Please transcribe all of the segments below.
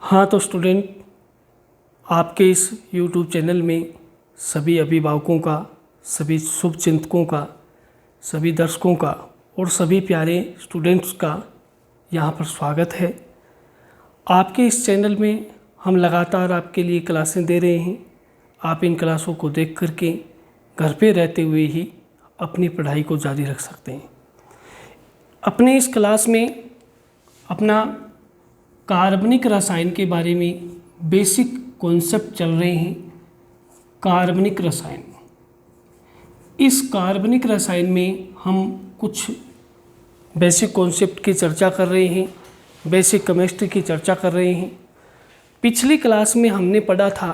हाँ तो स्टूडेंट, आपके इस YouTube चैनल में सभी अभिभावकों का, सभी शुभचिंतकों का, सभी दर्शकों का और सभी प्यारे स्टूडेंट्स का यहाँ पर स्वागत है। आपके इस चैनल में हम लगातार आपके लिए क्लासें दे रहे हैं। आप इन क्लासों को देख करके घर पे रहते हुए ही अपनी पढ़ाई को जारी रख सकते हैं। अपने इस क्लास में अपना कार्बनिक रसायन के बारे में बेसिक कॉन्सेप्ट चल रहे हैं। कार्बनिक रसायन, इस कार्बनिक रसायन में हम कुछ बेसिक कॉन्सेप्ट की चर्चा कर रहे हैं, बेसिक केमिस्ट्री की चर्चा कर रहे हैं। पिछली क्लास में हमने पढ़ा था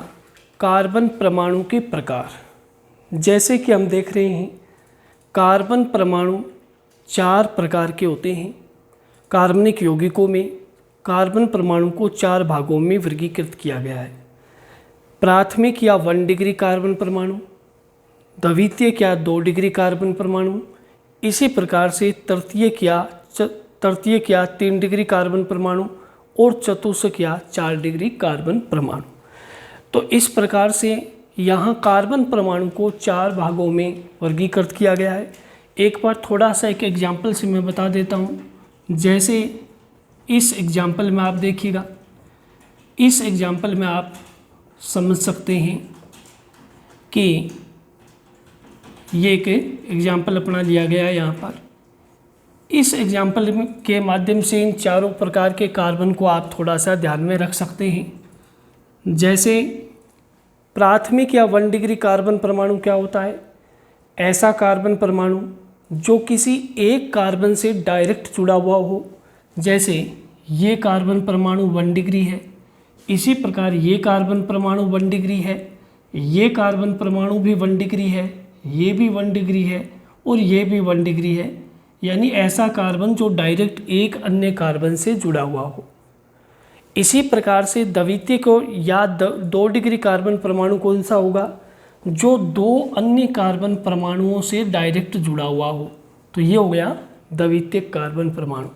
कार्बन परमाणु के प्रकार। जैसे कि हम देख रहे हैं, कार्बन परमाणु 4 प्रकार के होते हैं। कार्बनिक यौगिकों में कार्बन परमाणु को 4 भागों में वर्गीकृत किया गया है। प्राथमिक या 1 डिग्री कार्बन परमाणु, द्वितीयक या 2 डिग्री कार्बन परमाणु, इसी प्रकार से तृतीयक या 3 डिग्री कार्बन परमाणु और चतुर्थक या 4 डिग्री कार्बन परमाणु। तो इस प्रकार से यहाँ कार्बन परमाणु को 4 भागों में वर्गीकृत किया गया है। एक बार थोड़ा सा एक एग्जाम्पल से मैं बता देता हूँ। जैसे इस एग्जाम्पल में आप देखिएगा, इस एग्जाम्पल में आप समझ सकते हैं कि ये एक एग्जाम्पल अपना लिया गया है। यहाँ पर इस एग्जाम्पल के माध्यम से इन चारों प्रकार के कार्बन को आप थोड़ा सा ध्यान में रख सकते हैं। जैसे प्राथमिक या 1 डिग्री कार्बन परमाणु क्या होता है? ऐसा कार्बन परमाणु जो किसी एक कार्बन से डायरेक्ट जुड़ा हुआ हो। जैसे ये कार्बन परमाणु 1 डिग्री है, इसी प्रकार ये कार्बन परमाणु 1 डिग्री है, ये कार्बन परमाणु भी 1 डिग्री है, ये भी 1 डिग्री है और ये भी 1 डिग्री है। यानी ऐसा कार्बन जो डायरेक्ट एक अन्य कार्बन से जुड़ा हुआ हो। इसी प्रकार से द्वितीयक या 2 डिग्री कार्बन परमाणु कौन सा होगा? जो 2 अन्य कार्बन परमाणुओं से डायरेक्ट जुड़ा हुआ हो। तो ये हो गया द्वितीयक कार्बन परमाणु।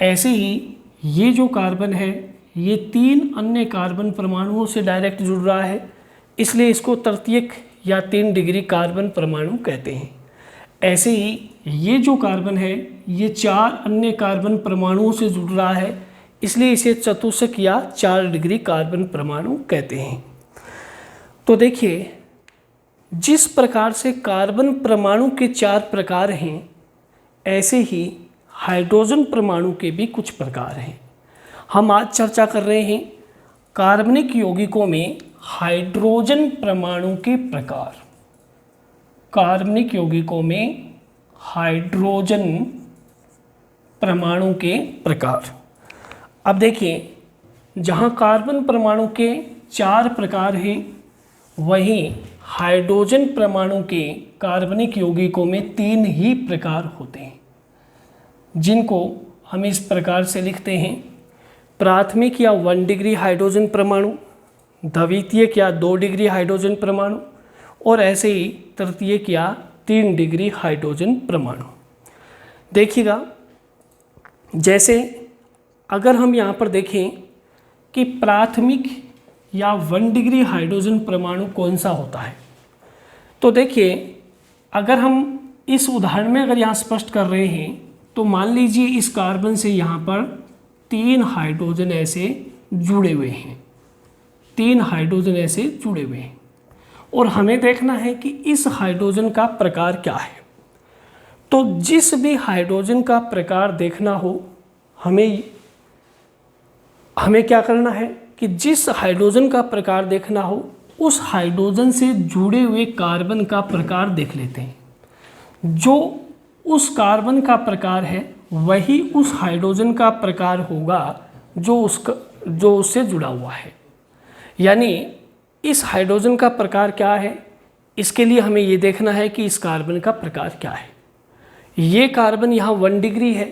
ऐसे ही ये जो कार्बन है, ये 3 अन्य कार्बन परमाणुओं से डायरेक्ट जुड़ रहा है, इसलिए इसको तृतीयक या 3 डिग्री कार्बन परमाणु कहते हैं। ऐसे ही ये जो कार्बन है, ये 4 अन्य कार्बन परमाणुओं से जुड़ रहा है, इसलिए इसे चतुर्थक या 4 डिग्री कार्बन परमाणु कहते हैं। तो देखिए, जिस प्रकार से कार्बन परमाणु के 4 प्रकार हैं, ऐसे ही हाइड्रोजन परमाणु के भी कुछ प्रकार हैं। हम आज चर्चा कर रहे हैं कार्बनिक यौगिकों में हाइड्रोजन परमाणु के प्रकार। कार्बनिक यौगिकों में हाइड्रोजन परमाणु के प्रकार। अब देखिए, जहाँ कार्बन परमाणु के 4 प्रकार हैं, वहीं हाइड्रोजन परमाणु के कार्बनिक यौगिकों में 3 ही प्रकार होते हैं, जिनको हम इस प्रकार से लिखते हैं। प्राथमिक या 1 डिग्री हाइड्रोजन परमाणु, द्वितीयक या 2 डिग्री हाइड्रोजन परमाणु और ऐसे ही तृतीयक या 3 डिग्री हाइड्रोजन परमाणु। देखिएगा, जैसे अगर हम यहाँ पर देखें कि प्राथमिक या 1 डिग्री हाइड्रोजन परमाणु कौन सा होता है, तो देखिए, अगर हम इस उदाहरण में अगर यहाँ स्पष्ट कर रहे हैं, तो मान लीजिए इस कार्बन से यहाँ पर 3 हाइड्रोजन ऐसे जुड़े हुए हैं, 3 हाइड्रोजन ऐसे जुड़े हुए हैं, और हमें देखना है कि इस हाइड्रोजन का प्रकार क्या है। तो जिस भी हाइड्रोजन का प्रकार देखना हो, हमें क्या करना है कि जिस हाइड्रोजन का प्रकार देखना हो, उस हाइड्रोजन से जुड़े हुए कार्बन का प्रकार देख लेते हैं। जो उस कार्बन का प्रकार है, वही उस हाइड्रोजन का प्रकार होगा जो उससे जुड़ा हुआ है। यानी इस हाइड्रोजन का प्रकार क्या है, इसके लिए हमें ये देखना है कि इस कार्बन का प्रकार क्या है। ये कार्बन यहाँ 1 डिग्री है,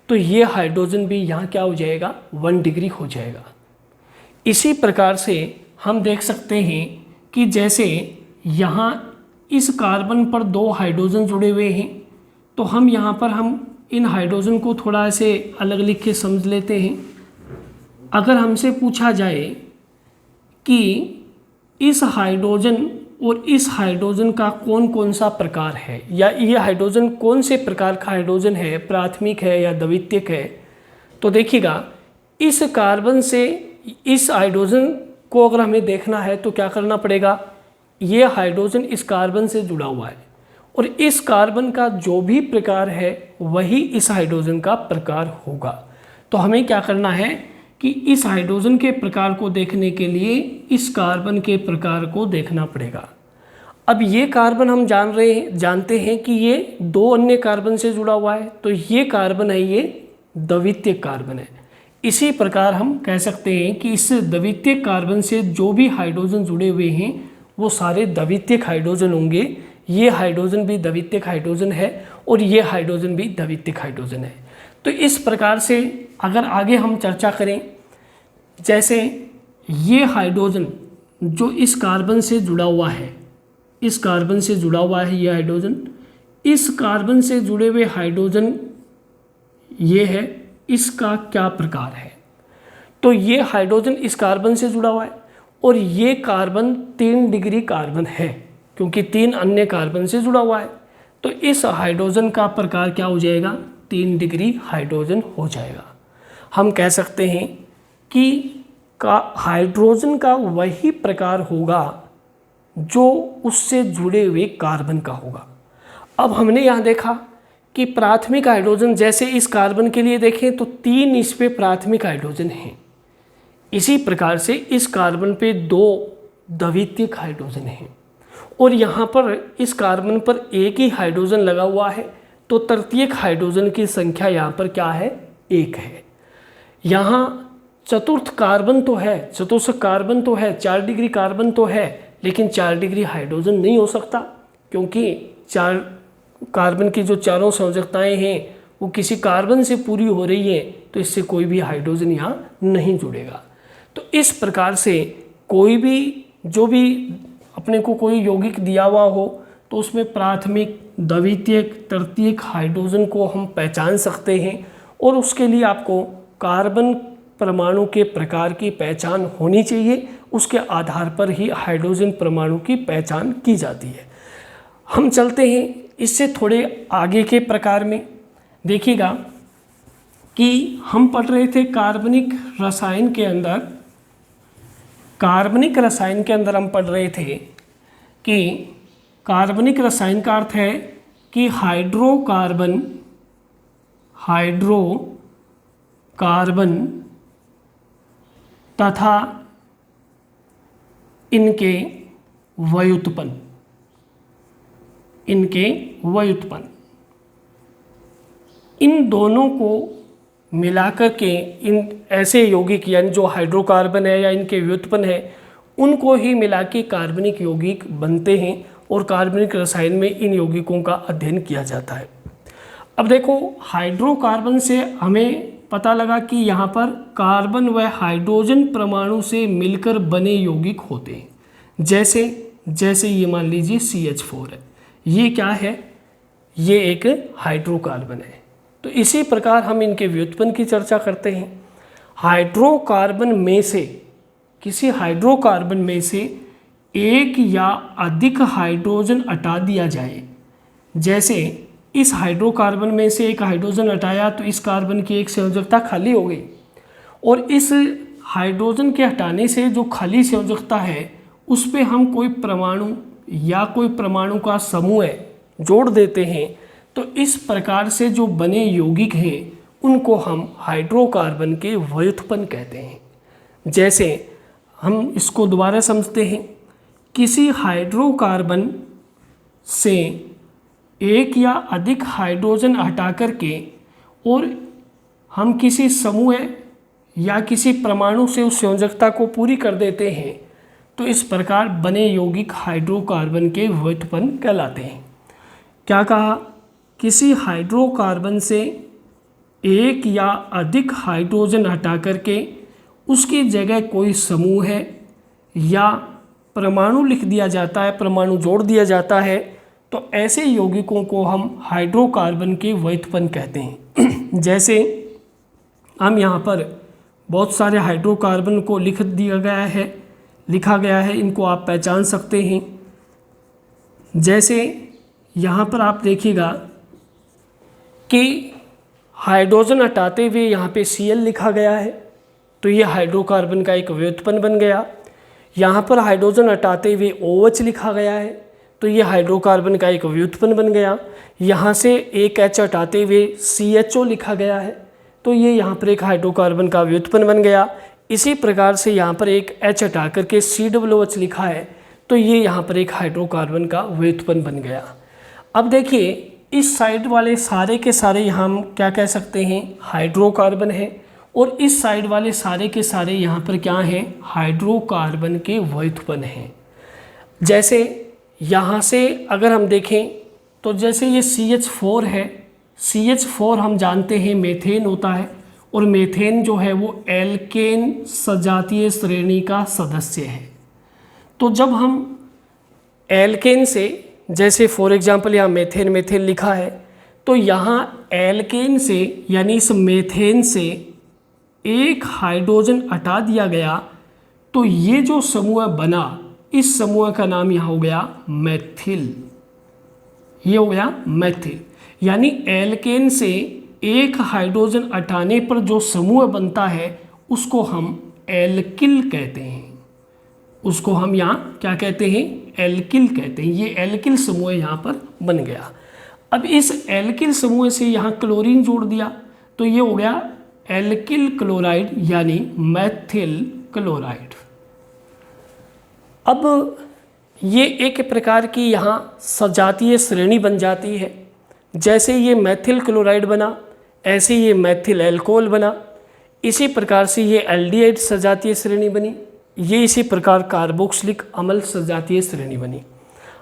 तो ये हाइड्रोजन भी यहाँ क्या हो जाएगा? 1 डिग्री हो जाएगा। इसी प्रकार से हम देख सकते हैं कि जैसे यहाँ इस कार्बन पर 2 हाइड्रोजन जुड़े हुए हैं, तो हम यहाँ पर इन हाइड्रोजन को थोड़ा ऐसे अलग लिख के समझ लेते हैं। अगर हमसे पूछा जाए कि इस हाइड्रोजन और इस हाइड्रोजन का कौन कौन सा प्रकार है, या ये हाइड्रोजन कौन से प्रकार का हाइड्रोजन है, प्राथमिक है या द्वितीयक है, तो देखिएगा इस कार्बन से इस हाइड्रोजन को अगर हमें देखना है तो क्या करना पड़ेगा, ये हाइड्रोजन इस कार्बन से जुड़ा हुआ है और इस कार्बन का जो भी प्रकार है वही इस हाइड्रोजन का प्रकार होगा। तो हमें क्या करना है कि इस हाइड्रोजन के प्रकार को देखने के लिए इस कार्बन के प्रकार को देखना पड़ेगा। अब ये कार्बन हम जानते हैं कि ये दो अन्य कार्बन से जुड़ा हुआ है, तो ये कार्बन है, ये द्वितीयक कार्बन है। इसी प्रकार हम कह सकते हैं कि इस द्वितीयक कार्बन से जो भी हाइड्रोजन जुड़े हुए हैं वो सारे द्वितीयक हाइड्रोजन होंगे। ये हाइड्रोजन भी द्वितीयक हाइड्रोजन है और ये हाइड्रोजन भी द्वितीयक हाइड्रोजन है। तो इस प्रकार से अगर आगे हम चर्चा करें, जैसे ये हाइड्रोजन जो इस कार्बन से जुड़ा हुआ है, इस कार्बन से जुड़ा हुआ है ये हाइड्रोजन, इस कार्बन से जुड़े हुए हाइड्रोजन ये है, इसका क्या प्रकार है। तो ये हाइड्रोजन इस कार्बन से जुड़ा हुआ है और ये कार्बन 3 डिग्री कार्बन है क्योंकि 3 अन्य कार्बन से जुड़ा हुआ है। तो इस हाइड्रोजन का प्रकार क्या हो जाएगा, 3 डिग्री हाइड्रोजन हो जाएगा। हम कह सकते हैं कि हाइड्रोजन का वही प्रकार होगा जो उससे जुड़े हुए कार्बन का होगा। अब हमने यहाँ देखा कि प्राथमिक हाइड्रोजन, जैसे इस कार्बन के लिए देखें तो 3 इस पे प्राथमिक हाइड्रोजन हैं, इसी प्रकार से इस कार्बन पे 2 द्वितीयक हाइड्रोजन हैं और यहाँ पर इस कार्बन पर एक ही हाइड्रोजन लगा हुआ है, तो तृतीयक हाइड्रोजन की संख्या यहाँ पर क्या है, 1 है। यहाँ चतुर्थ कार्बन तो है, चतुर्थ कार्बन तो है, 4 डिग्री कार्बन तो है, लेकिन 4 डिग्री हाइड्रोजन नहीं हो सकता क्योंकि 4 कार्बन की जो चारों संयोजकताएं हैं वो किसी कार्बन से पूरी हो रही है, तो इससे कोई भी हाइड्रोजन यहाँ नहीं जुड़ेगा। तो इस प्रकार से कोई भी जो भी अपने को कोई यौगिक दिया हुआ हो तो उसमें प्राथमिक, द्वितीयक, तृतीयक हाइड्रोजन को हम पहचान सकते हैं और उसके लिए आपको कार्बन परमाणु के प्रकार की पहचान होनी चाहिए। उसके आधार पर ही हाइड्रोजन परमाणु की पहचान की जाती है। हम चलते हैं इससे थोड़े आगे के प्रकार में। देखिएगा कि हम पढ़ रहे थे कार्बनिक रसायन के अंदर, कार्बनिक रसायन के अंदर हम पढ़ रहे थे कि कार्बनिक रसायन का अर्थ है कि हाइड्रोकार्बन तथा इनके व्युत्पन्न, इन दोनों को मिलाकर के इन ऐसे यौगिक यानी जो हाइड्रोकार्बन है या इनके व्युत्पन्न है उनको ही मिला के कार्बनिक यौगिक बनते हैं और कार्बनिक रसायन में इन यौगिकों का अध्ययन किया जाता है। अब देखो हाइड्रोकार्बन से हमें पता लगा कि यहाँ पर कार्बन व हाइड्रोजन परमाणु से मिलकर बने यौगिक होते हैं। जैसे ये मान लीजिए CH4 है, ये क्या है, ये एक हाइड्रोकार्बन है। तो इसी प्रकार हम इनके व्युत्पन्न की चर्चा करते हैं। हाइड्रोकार्बन में से, किसी हाइड्रोकार्बन में से एक या अधिक हाइड्रोजन हटा दिया जाए, जैसे इस हाइड्रोकार्बन में से एक हाइड्रोजन हटाया तो इस कार्बन की एक संयोजकता खाली हो गई और इस हाइड्रोजन के हटाने से जो खाली संयोजकता है उस पर हम कोई परमाणु या कोई परमाणु का समूह जोड़ देते हैं, तो इस प्रकार से जो बने यौगिक हैं उनको हम हाइड्रोकार्बन के व्युत्पन्न कहते हैं। जैसे हम इसको दोबारा समझते हैं, किसी हाइड्रोकार्बन से एक या अधिक हाइड्रोजन हटा करके और हम किसी समूह या किसी परमाणु से उस संयोजकता को पूरी कर देते हैं, तो इस प्रकार बने यौगिक हाइड्रोकार्बन के व्युत्पन्न कहलाते हैं। क्या कहा, किसी हाइड्रोकार्बन से एक या अधिक हाइड्रोजन हटा करके उसकी जगह कोई समूह है या परमाणु लिख दिया जाता है, परमाणु जोड़ दिया जाता है, तो ऐसे यौगिकों को हम हाइड्रोकार्बन के व्युत्पन्न कहते हैं। जैसे हम यहाँ पर बहुत सारे हाइड्रोकार्बन को लिखा गया है, इनको आप पहचान सकते हैं। जैसे यहाँ पर आप देखिएगा कि हाइड्रोजन हटाते हुए यहाँ पे Cl लिखा गया है, तो ये हाइड्रोकार्बन का एक व्युत्पन्न बन गया। यहाँ पर हाइड्रोजन हटाते हुए OH लिखा गया है, तो ये हाइड्रोकार्बन का एक व्युत्पन्न बन गया। यहाँ से एक H हटाते हुए CHO लिखा गया है, तो ये यहाँ पर एक हाइड्रोकार्बन का व्युत्पन्न बन गया। इसी प्रकार से यहाँ पर एक H हटा करके COOH लिखा है, तो ये यहाँ पर एक हाइड्रोकार्बन का व्युत्पन्न बन गया। अब देखिए इस साइड वाले सारे के सारे यहाँ हम क्या कह सकते हैं, हाइड्रोकार्बन है, और इस साइड वाले सारे के सारे यहाँ पर क्या हैं, हाइड्रोकार्बन के व्युत्पन्न हैं। जैसे यहाँ से अगर हम देखें तो जैसे ये CH4 है, CH4 हम जानते हैं मेथेन होता है, और मेथेन जो है वो एल्केन सजातीय श्रेणी का सदस्य है। तो जब हम एल्केन से, जैसे फॉर एग्जांपल यहाँ मेथेन लिखा है, तो यहाँ एल्केन से यानी इस मेथेन से एक हाइड्रोजन हटा दिया गया, तो ये जो समूह बना, इस समूह का नाम यहाँ हो गया मैथिल। ये हो गया मैथिल, यानी एल्केन से एक हाइड्रोजन हटाने पर जो समूह बनता है उसको हम एल्किल कहते हैं। उसको हम यहाँ क्या कहते हैं, एल्किल कहते हैं। ये एल्किल समूह यहाँ पर बन गया। अब इस एल्किल समूह से यहाँ क्लोरीन जोड़ दिया, तो ये हो गया एल्किल क्लोराइड यानी मैथिल क्लोराइड। अब ये एक प्रकार की यहाँ सजातीय श्रेणी बन जाती है। जैसे ये मैथिल क्लोराइड बना, ऐसे ये मैथिल एल्कोहल बना। इसी प्रकार से ये एल्डिहाइड सजातीय श्रेणी बनी। ये इसी प्रकार कार्बोक्सिलिक अम्ल सजातीय श्रेणी बनी।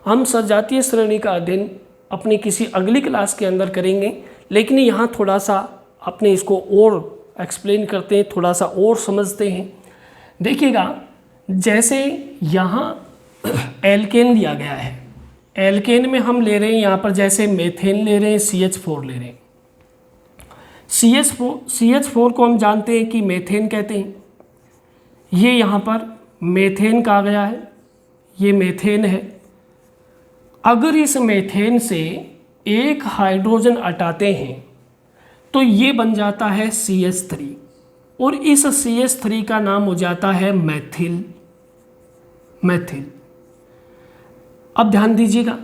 हम सजातीय श्रेणी का अध्ययन अपनी किसी अगली क्लास के अंदर करेंगे, लेकिन यहाँ थोड़ा सा अपने इसको और एक्सप्लेन करते हैं, थोड़ा सा और समझते हैं। देखिएगा जैसे यहाँ एल्केन दिया गया है, एल्केन में हम ले रहे हैं यहाँ पर जैसे मेथेन ले रहे हैं, CH4 ले रहे हैं। CH4 को हम जानते हैं कि मेथेन कहते हैं। ये यहाँ पर मेथेन कहा गया है, ये मेथेन है। अगर इस मेथेन से एक हाइड्रोजन हटाते हैं तो ये बन जाता है CH3, और इस CH3 का नाम हो जाता है मैथिल। अब ध्यान दीजिएगा,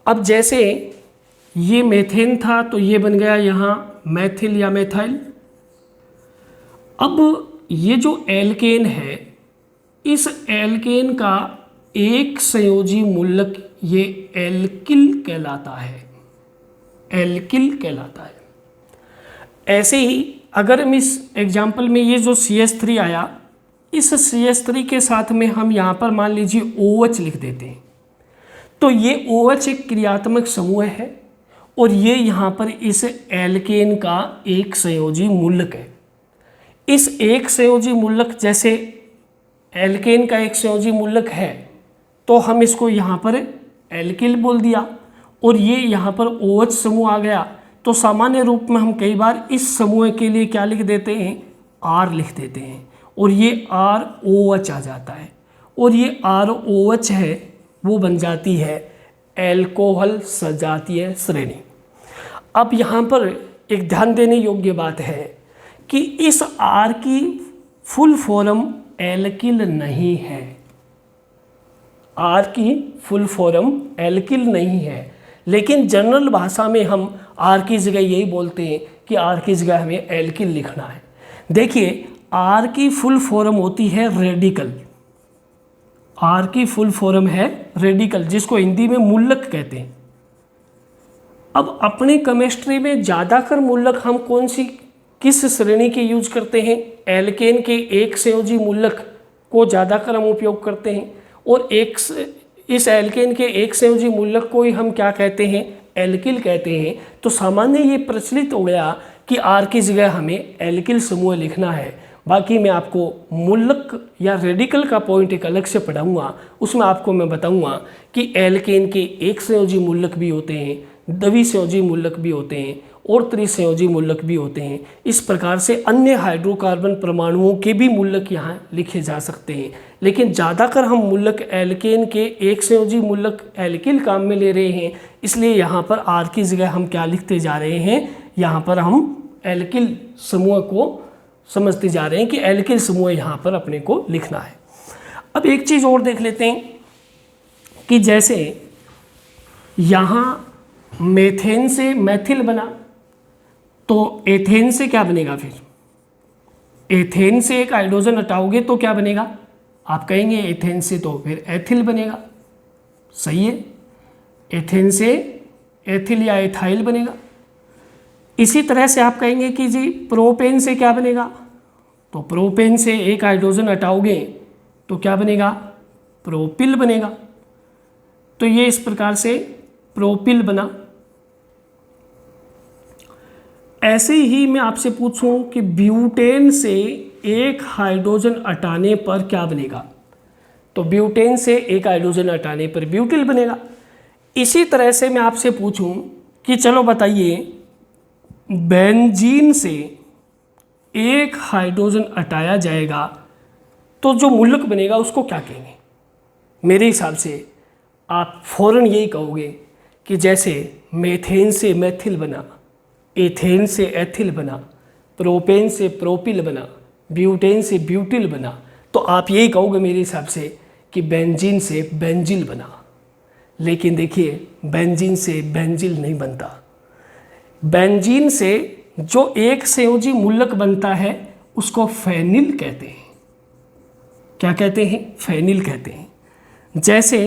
अब जैसे ये मेथेन था तो ये बन गया यहाँ मैथिल या मेथाइल। अब ये जो एल्केन है, इस एल्केन का एक संयोजी मूलक ये एल्किल कहलाता है, एल्किल कहलाता है। ऐसे ही अगर हम इस एग्जाम्पल में ये जो CH3 आया, इस CH3 के साथ में हम यहाँ पर मान लीजिए OH लिख देते हैं, तो ये OH एक क्रियात्मक समूह है, और ये यहाँ पर इस एल्केन का एक संयोजी मूलक है। इस एक संयोजी मूलक, जैसे एल्केन का एक संयोजी मूलक है, तो हम इसको यहाँ पर एल्किल बोल दिया, और ये यहाँ पर OH समूह आ गया। तो सामान्य रूप में हम कई बार इस समूह के लिए क्या लिख देते हैं, R लिख देते हैं, और ये ROH आ जाता है, और ये ROH है वो बन जाती है एल्कोहल सजातीय श्रेणी। अब यहाँ पर एक ध्यान देने योग्य बात है कि इस R की फुल फॉर्म एल्किल नहीं है। R की फुल फॉर्म एल्किल नहीं है, लेकिन जनरल भाषा में हम R की जगह यही बोलते हैं कि R की जगह हमें एल्किल लिखना है। देखिए R की फुल फॉर्म होती है रेडिकल। R की फुल फॉर्म है रेडिकल, जिसको हिंदी में मूलक कहते हैं। अब अपनी केमिस्ट्री में ज़्यादातर मूलक हम किस श्रेणी के यूज करते हैं, एल्केन के एक संयोजी मूलक को ज़्यादातर हम उपयोग करते हैं, और इस एल्केन के एक संयोजी मूलक को ही हम क्या कहते हैं, एल्किल कहते हैं। तो सामान्य ये प्रचलित हो गया कि R की जगह हमें एल्किल समूह लिखना है। बाकी मैं आपको मूलक या रेडिकल का पॉइंट एक अलग से पढ़ाऊँगा, उसमें आपको मैं बताऊँगा कि एल्केन के एक संयोजी मूलक भी होते हैं, द्वि संयोजी मूलक भी होते हैं, और त्रिसंयोजी मूलक भी होते हैं। इस प्रकार से अन्य हाइड्रोकार्बन परमाणुओं के भी मूलक यहाँ लिखे जा सकते हैं, लेकिन ज़्यादातर हम मूलक एल्केन के एक संयोजी मूलक एल्किल काम में ले रहे हैं, इसलिए यहाँ पर आर की जगह हम क्या लिखते जा रहे हैं, यहाँ पर हम एल्किल समूह को समझते जा रहे हैं कि एल्किल समूह यहाँ पर अपने को लिखना है। अब एक चीज़ और देख लेते हैं कि जैसे यहाँ मेथेन से मैथिल बना, तो एथेन से क्या बनेगा, फिर एथेन से एक हाइड्रोजन हटाओगे तो क्या बनेगा, आप कहेंगे एथेन से तो फिर एथिल बनेगा, सही है, एथेन से एथिल या एथाइल बनेगा। इसी तरह से आप कहेंगे कि जी प्रोपेन से क्या बनेगा, तो प्रोपेन से एक हाइड्रोजन हटाओगे तो क्या बनेगा, प्रोपिल बनेगा। तो ये इस प्रकार से प्रोपिल बना। ऐसे ही मैं आपसे पूछूं कि ब्यूटेन से एक हाइड्रोजन हटाने पर क्या बनेगा, तो ब्यूटेन से एक हाइड्रोजन हटाने पर ब्यूटिल बनेगा। इसी तरह से मैं आपसे पूछूं कि चलो बताइए बेंजीन से एक हाइड्रोजन हटाया जाएगा तो जो मूलक बनेगा उसको क्या कहेंगे। मेरे हिसाब से आप फौरन यही कहोगे कि जैसे मेथेन से मैथिल बना, एथेन से एथिल बना, प्रोपेन से प्रोपिल बना, ब्यूटेन से ब्यूटिल बना, तो आप यही कहोगे मेरे हिसाब से कि बेंजीन से बेंजिल बना। लेकिन देखिए बेंजीन से बेंजिल नहीं बनता। बेंजीन से जो एक संयोजी मूलक बनता है उसको फेनिल कहते हैं। क्या कहते हैं, फेनिल कहते हैं। जैसे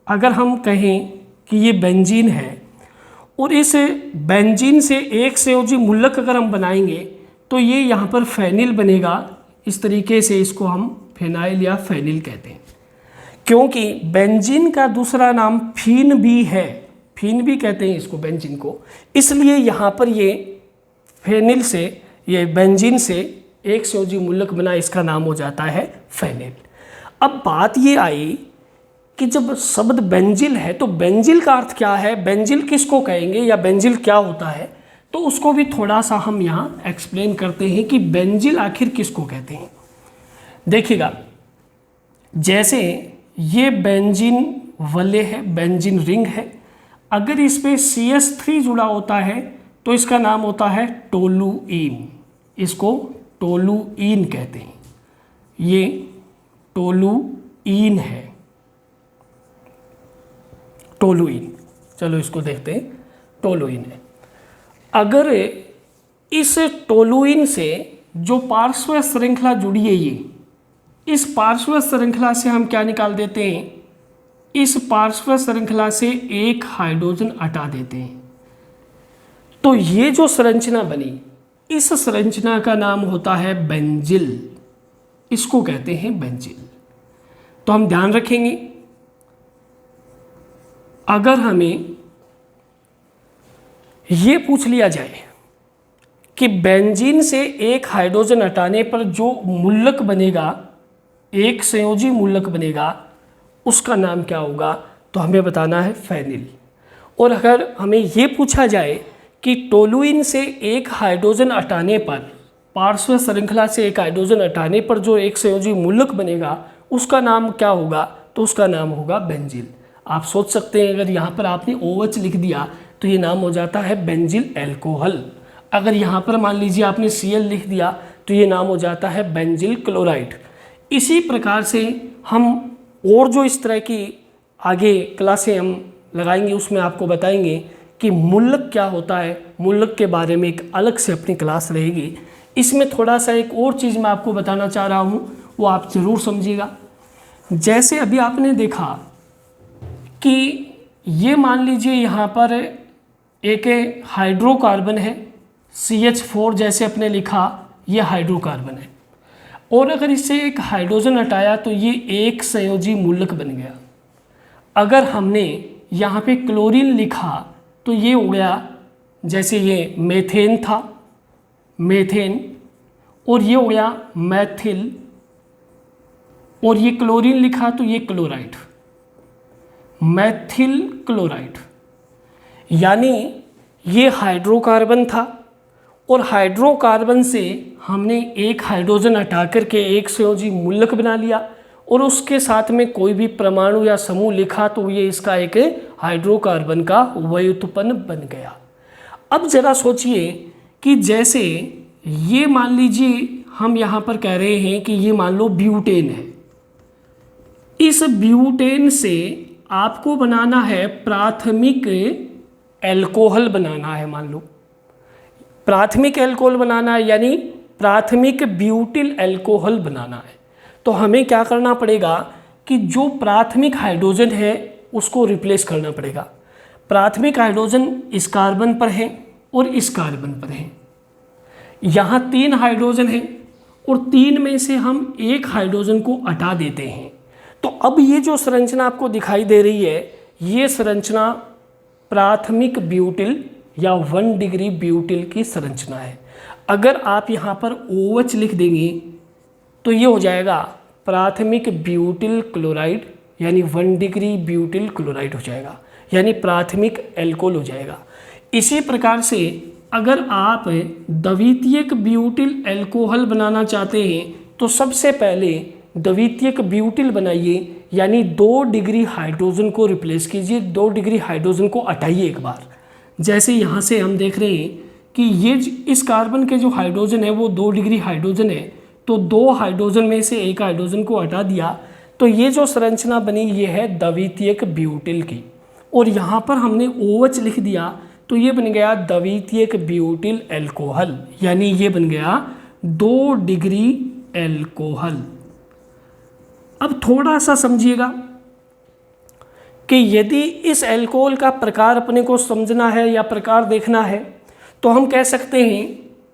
अगर हम कहें कि ये बेंजीन है और इस बेंजीन से एक संयोजी मूलक अगर हम बनाएंगे तो ये यहाँ पर फेनिल बनेगा। इस तरीके से इसको हम फेनाइल या फेनिल कहते हैं, क्योंकि बेंजीन का दूसरा नाम फीन भी है, फीन भी कहते हैं इसको बेंजीन को, इसलिए यहाँ पर ये फेनिल से, ये बेंजीन से एक संयोजी मूलक बना, इसका नाम हो जाता है फेनिल। अब बात ये आई कि जब शब्द बेंजिल है तो बेंजिल का अर्थ क्या है, बेंजिल किसको कहेंगे या बेंजिल क्या होता है, तो उसको भी थोड़ा सा हम यहाँ एक्सप्लेन करते हैं कि बेंजिल आखिर किसको कहते हैं। देखिएगा, जैसे ये बेंजीन वलय है, बेंजीन रिंग है, अगर इस पे CH3 जुड़ा होता है तो इसका नाम होता है टोलुईन, इसको टोलुईन कहते हैं। ये टोलुईन है, टोलुईन, चलो इसको देखते हैं, टोलुईन है। अगर इस टोलुईन से जो पार्श्व श्रृंखला जुड़ी है, ये इस पार्श्व श्रृंखला से हम क्या निकाल देते हैं, इस पार्श्व श्रृंखला से एक हाइड्रोजन हटा देते हैं, तो ये जो संरचना बनी, इस संरचना का नाम होता है बेंजिल, इसको कहते हैं बेंजिल। तो हम ध्यान रखेंगे, अगर हमें ये पूछ लिया जाए कि बेंजीन से एक हाइड्रोजन हटाने पर जो मूलक बनेगा, एक संयोजी मूलक बनेगा, उसका नाम क्या होगा, तो हमें बताना है फेनिल। और अगर हमें ये पूछा जाए कि टोलुईन से एक हाइड्रोजन हटाने पर, पार्श्व श्रृंखला से एक हाइड्रोजन हटाने पर जो एक संयोजी मूलक बनेगा उसका नाम क्या होगा, तो उसका नाम होगा बेंजिल। आप सोच सकते हैं अगर यहाँ पर आपने OH लिख दिया तो ये नाम हो जाता है बेंजिल एल्कोहल। अगर यहाँ पर मान लीजिए आपने Cl लिख दिया तो ये नाम हो जाता है बेंजिल क्लोराइड। इसी प्रकार से हम और जो इस तरह की आगे क्लासें हम लगाएंगे उसमें आपको बताएंगे कि मूलक क्या होता है, मूलक के बारे में एक अलग से अपनी क्लास रहेगी। इसमें थोड़ा सा एक और चीज़ मैं आपको बताना चाह रहा हूँ, वो आप ज़रूर समझिएगा। जैसे अभी आपने देखा कि ये मान लीजिए यहाँ पर एक हाइड्रोकार्बन है, CH4 जैसे अपने लिखा, ये हाइड्रोकार्बन है, और अगर इससे एक हाइड्रोजन हटाया तो ये एक संयोजी मूलक बन गया। अगर हमने यहाँ पे क्लोरीन लिखा तो ये हो गया, जैसे ये मेथेन था, मेथेन, और ये हो गया मैथिल, और ये क्लोरीन लिखा तो ये क्लोराइड, मैथिल क्लोराइड। यानी ये हाइड्रोकार्बन था और हाइड्रोकार्बन से हमने एक हाइड्रोजन हटा करके एक संयोजी मूलक बना लिया और उसके साथ में कोई भी परमाणु या समूह लिखा तो ये इसका एक हाइड्रोकार्बन का व्युत्पन्न बन गया। अब ज़रा सोचिए कि जैसे ये मान लीजिए हम यहाँ पर कह रहे हैं कि ये मान लो ब्यूटेन है, इस ब्यूटेन से आपको बनाना है प्राथमिक एल्कोहल बनाना है, मान लो प्राथमिक एल्कोहल बनाना है यानी प्राथमिक ब्यूटिल एल्कोहल बनाना है। तो हमें क्या करना पड़ेगा कि जो प्राथमिक हाइड्रोजन है उसको रिप्लेस करना पड़ेगा। प्राथमिक हाइड्रोजन इस कार्बन पर है और इस कार्बन पर है, यहाँ 3 हाइड्रोजन है और 3 में से हम एक हाइड्रोजन को हटा देते हैं। तो अब ये जो संरचना आपको दिखाई दे रही है ये संरचना प्राथमिक ब्यूटिल या 1 डिग्री ब्यूटिल की संरचना है। अगर आप यहाँ पर OH लिख देंगे तो ये हो जाएगा प्राथमिक ब्यूटिल क्लोराइड यानी 1 डिग्री ब्यूटिल क्लोराइड हो जाएगा, यानी प्राथमिक एल्कोहल हो जाएगा। इसी प्रकार से अगर आप द्वितीयक ब्यूटिल एल्कोहल बनाना चाहते हैं तो सबसे पहले द्वितीयक ब्यूटिल बनाइए, यानी 2 डिग्री हाइड्रोजन को रिप्लेस कीजिए, 2 डिग्री हाइड्रोजन को हटाइए एक बार। जैसे यहाँ से हम देख रहे हैं कि ये इस कार्बन के जो हाइड्रोजन है वो 2 डिग्री हाइड्रोजन है, तो 2 हाइड्रोजन में से एक हाइड्रोजन को हटा दिया तो ये जो संरचना बनी ये है द्वितीयक ब्यूटिल की। और यहाँ पर हमने OH लिख दिया तो ये बन गया द्वितीयक ब्यूटिल एल्कोहल, यानी ये बन गया 2 डिग्री एल्कोहल। अब थोड़ा सा समझिएगा कि यदि इस एल्कोहल का प्रकार अपने को समझना है या प्रकार देखना है तो हम कह सकते हैं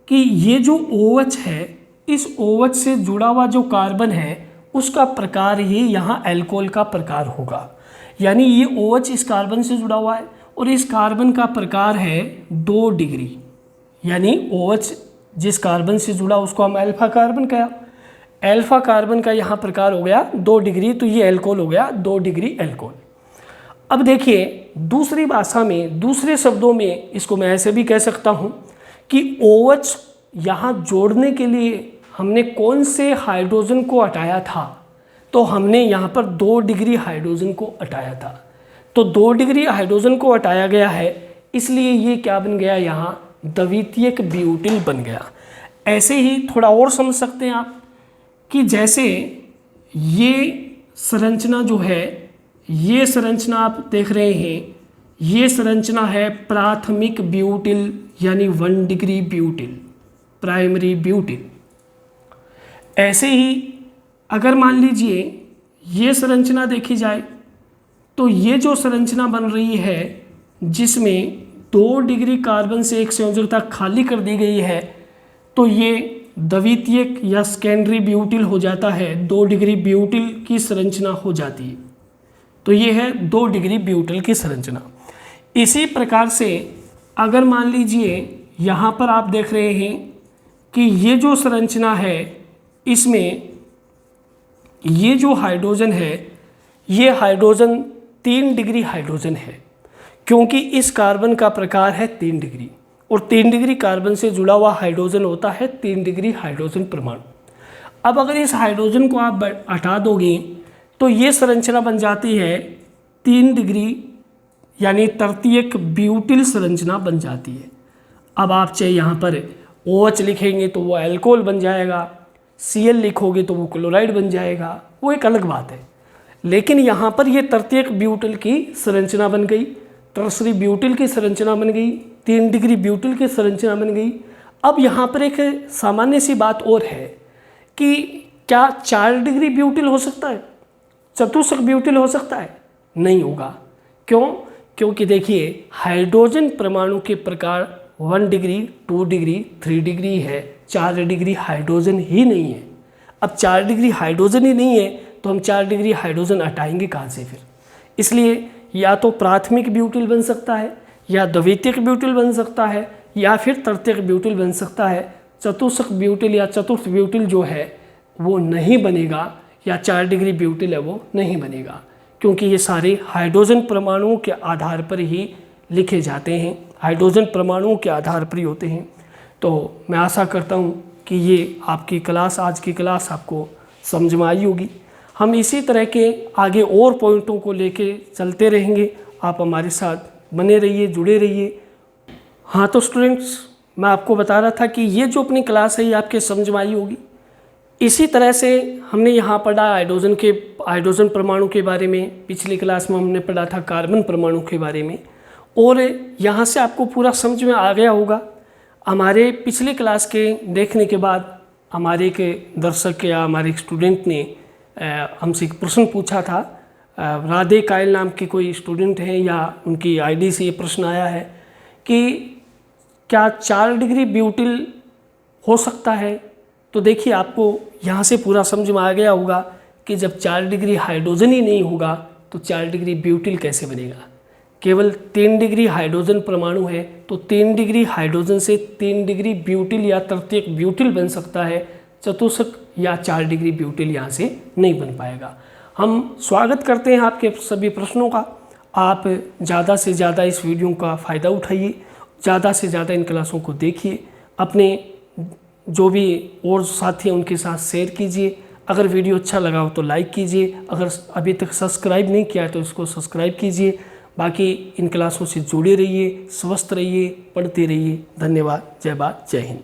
कि ये जो OH है इस OH से जुड़ा हुआ जो कार्बन है उसका प्रकार ही यहाँ एल्कोहल का प्रकार होगा। यानी ये OH इस कार्बन से जुड़ा हुआ है और इस कार्बन का प्रकार है 2 डिग्री, यानी OH जिस कार्बन से जुड़ा उसको हम अल्फा कार्बन कहा, अल्फा कार्बन का यहाँ प्रकार हो गया 2 डिग्री, तो ये एल्कोहल हो गया 2 डिग्री एल्कोहल। अब देखिए दूसरी भाषा में, दूसरे शब्दों में इसको मैं ऐसे भी कह सकता हूँ कि OH यहाँ जोड़ने के लिए हमने कौन से हाइड्रोजन को हटाया था, तो हमने यहाँ पर 2 डिग्री हाइड्रोजन को हटाया था। तो 2 डिग्री हाइड्रोजन को हटाया गया है इसलिए ये क्या बन गया, यहाँ द्वितीयक ब्यूटिल बन गया। ऐसे ही थोड़ा और समझ सकते हैं आप कि जैसे ये संरचना जो है, ये संरचना आप देख रहे हैं, ये संरचना है प्राथमिक ब्यूटिल यानी 1 डिग्री ब्यूटिल, प्राइमरी ब्यूटिल। ऐसे ही अगर मान लीजिए ये संरचना देखी जाए तो ये जो संरचना बन रही है जिसमें 2 डिग्री कार्बन से एक संयोजकता खाली कर दी गई है, तो ये द्वितीयक या सेकेंडरी ब्यूटिल हो जाता है, 2 डिग्री ब्यूटिल की संरचना हो जाती है। तो ये है 2 डिग्री ब्यूटिल की संरचना। इसी प्रकार से अगर मान लीजिए यहाँ पर आप देख रहे हैं कि ये जो संरचना है इसमें ये जो हाइड्रोजन है ये हाइड्रोजन 3 डिग्री हाइड्रोजन है, क्योंकि इस कार्बन का प्रकार है 3 डिग्री और 3 डिग्री कार्बन से जुड़ा हुआ हाइड्रोजन होता है 3 डिग्री हाइड्रोजन परमाणु। अब अगर इस हाइड्रोजन को आप हटा दोगे तो ये संरचना बन जाती है 3 डिग्री यानी तृतीयक ब्यूटिल संरचना बन जाती है। अब आप चाहे यहाँ पर OH लिखेंगे तो वो एल्कोहल बन जाएगा, Cl लिखोगे तो वो क्लोराइड बन जाएगा, वो एक अलग बात है। लेकिन यहाँ पर ये तृतीयक ब्यूटिल की संरचना बन गई, टर्सरी ब्यूटिल की संरचना बन गई, 3 डिग्री ब्यूटिल की संरचना बन गई। अब यहाँ पर एक सामान्य सी बात और है कि क्या 4 डिग्री ब्यूटिल हो सकता है, चतुष्क ब्यूटिल हो सकता है? नहीं होगा। क्यों? क्योंकि देखिए हाइड्रोजन परमाणु के प्रकार 1 डिग्री, 2 डिग्री, 3 डिग्री है, 4 डिग्री हाइड्रोजन ही नहीं है। अब 4 डिग्री हाइड्रोजन ही नहीं है तो हम 4 डिग्री हाइड्रोजन हटाएंगे कहाँ से फिर? इसलिए या तो प्राथमिक ब्यूटिल बन सकता है या द्वितीयक ब्यूटिल बन सकता है या फिर तृतीयक ब्यूटिल बन सकता है। चतुष्क ब्यूटिल या चतुर्थ ब्यूटिल जो है वो नहीं बनेगा, या 4 डिग्री ब्यूटिल है वो नहीं बनेगा, क्योंकि ये सारे हाइड्रोजन परमाणुओं के आधार पर ही लिखे जाते हैं, हाइड्रोजन परमाणुओं के आधार पर ही होते हैं। तो मैं आशा करता हूँ कि ये आपकी क्लास, आज की क्लास आपको समझ में आई होगी। हम इसी तरह के आगे और पॉइंटों को लेके चलते रहेंगे। आप हमारे साथ बने रहिए, जुड़े रहिए। हाँ तो स्टूडेंट्स, मैं आपको बता रहा था कि ये जो अपनी क्लास है ये आपके समझ में आई होगी। इसी तरह से हमने यहाँ पढ़ा हाइड्रोजन परमाणु के बारे में, पिछली क्लास में हमने पढ़ा था कार्बन परमाणु के बारे में, और यहाँ से आपको पूरा समझ में आ गया होगा। हमारे पिछली क्लास के देखने के बाद हमारे एक दर्शक या हमारे एक स्टूडेंट ने हमसे एक प्रश्न पूछा था। राधे कायल नाम के कोई स्टूडेंट हैं या उनकी आईडी से ये प्रश्न आया है कि क्या 4 डिग्री ब्यूटिल हो सकता है। तो देखिए, आपको यहाँ से पूरा समझ में आ गया होगा कि जब 4 डिग्री हाइड्रोजन ही नहीं होगा तो 4 डिग्री ब्यूटिल कैसे बनेगा। केवल 3 डिग्री हाइड्रोजन परमाणु है तो 3 डिग्री हाइड्रोजन से 3 डिग्री ब्यूटिल या तृतीयक ब्यूटिल बन सकता है, चतुर्थक या 4 डिग्री ब्यूटिल यहाँ से नहीं बन पाएगा। हम स्वागत करते हैं आपके सभी प्रश्नों का। आप ज़्यादा से ज़्यादा इस वीडियो का फ़ायदा उठाइए, ज़्यादा से ज़्यादा इन क्लासों को देखिए, अपने जो भी और साथी हैं उनके साथ शेयर कीजिए। अगर वीडियो अच्छा लगा हो तो लाइक कीजिए, अगर अभी तक सब्सक्राइब नहीं किया है तो इसको सब्सक्राइब कीजिए। बाकी इन क्लासों से जुड़े रहिए, स्वस्थ रहिए, पढ़ते रहिए। धन्यवाद। जय भारत, जय हिंद।